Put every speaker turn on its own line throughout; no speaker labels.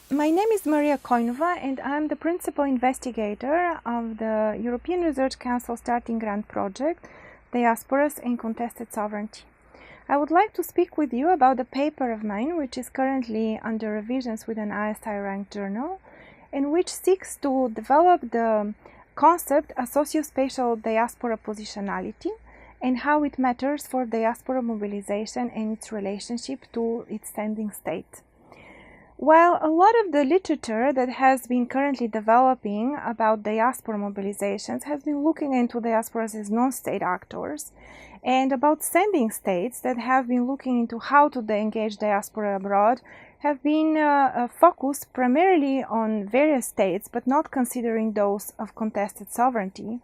My name is Maria Koinova and I'm the principal investigator of the European Research Council Starting Grant project, Diasporas and Contested Sovereignty. I would like to speak with you about a paper of mine which is currently under revisions with an ISI ranked journal and which seeks to develop the concept of socio-spatial diaspora positionality and how it matters for diaspora mobilization and its relationship to its sending state. While a lot of the literature that has been currently developing about diaspora mobilizations has been looking into diasporas as non-state actors and about sending states that have been looking into how to engage diaspora abroad have been focused primarily on various states but not considering those of contested sovereignty,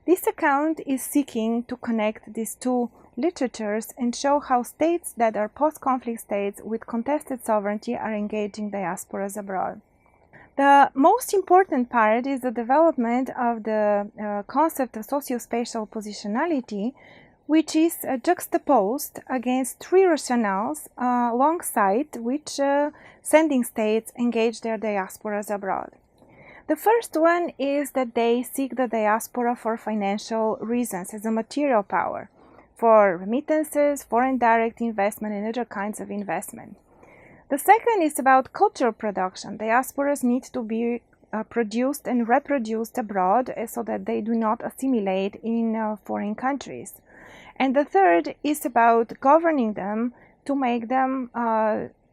this account is seeking to connect these two literatures and show how states that are post-conflict states with contested sovereignty are engaging diasporas abroad. The most important part is the development of the concept of socio-spatial positionality, which is juxtaposed against three rationales alongside which sending states engage their diasporas abroad. The first one is that they seek the diaspora for financial reasons as a material power, for remittances, foreign direct investment, and other kinds of investment. The second is about cultural production. Diasporas need to be produced and reproduced abroad so that they do not assimilate in foreign countries. And the third is about governing them to make them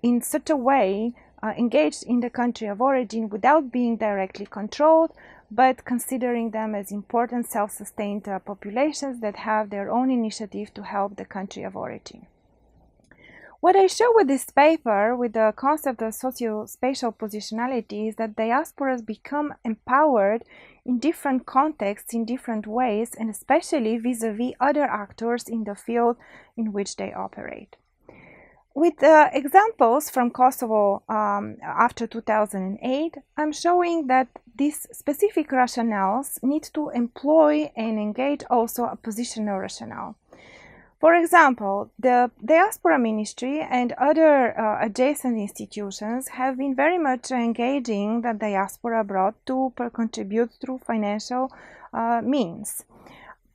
in such a way engaged in the country of origin without being directly controlled, but considering them as important self-sustained populations that have their own initiative to help the country of origin. What I show with this paper, with the concept of socio-spatial positionality, is that diasporas become empowered in different contexts, in different ways, and especially vis-a-vis other actors in the field in which they operate. With examples from Kosovo after 2008, I'm showing that these specific rationales need to employ and engage also a positional rationale. For example, the Diaspora Ministry and other adjacent institutions have been very much engaging the diaspora abroad to contribute through financial means.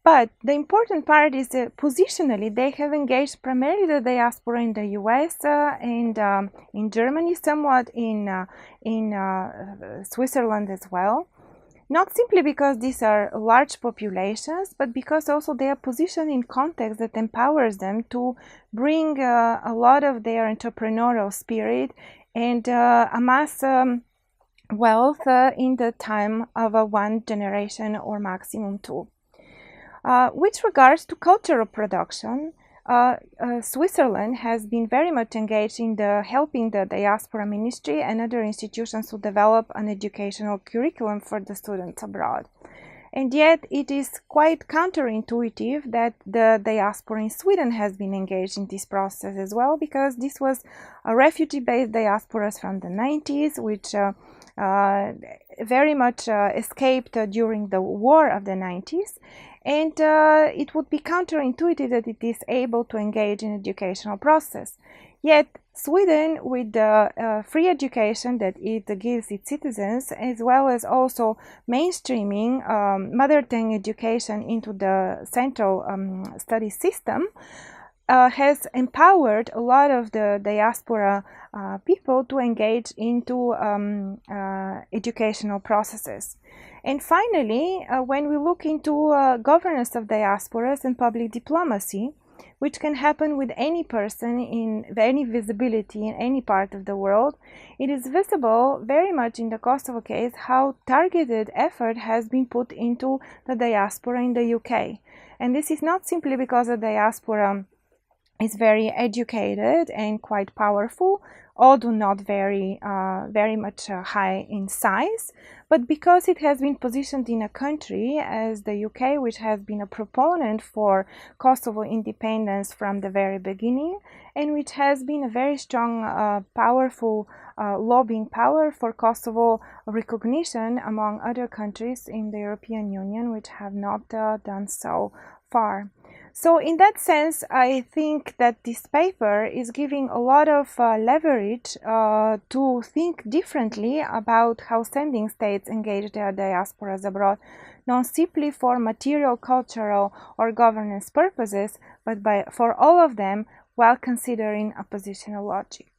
But the important part is that positionally they have engaged primarily the diaspora in the US and in Germany, somewhat in Switzerland as well. Not simply because these are large populations, but because also they are positioned in context that empowers them to bring a lot of their entrepreneurial spirit and amass wealth in the time of one generation or maximum two. With regards to cultural production, Switzerland has been very much engaged in helping the Diaspora Ministry and other institutions to develop an educational curriculum for the students abroad. And yet it is quite counterintuitive that the diaspora in Sweden has been engaged in this process as well, because this was a refugee-based diasporas from the 90s, which very much escaped during the war of the 90s. And it would be counterintuitive that it is able to engage in educational process. Yet Sweden, with the free education that it gives its citizens, as well as also mainstreaming mother tongue education into the central study system, has empowered a lot of the diaspora people to engage into educational processes. And finally, when we look into governance of diasporas and public diplomacy, which can happen with any person in any visibility in any part of the world, it is visible very much in the Kosovo case how targeted effort has been put into the diaspora in the UK. And this is not simply because the diaspora is very educated and quite powerful, although not very much high in size, but because it has been positioned in a country as the UK, which has been a proponent for Kosovo independence from the very beginning, and which has been a very strong, powerful lobbying power for Kosovo recognition among other countries in the European Union, which have not done so far. So in that sense, I think that this paper is giving a lot of leverage to think differently about how sending states engage their diasporas abroad, not simply for material, cultural, or governance purposes, but for all of them while considering a positional logic.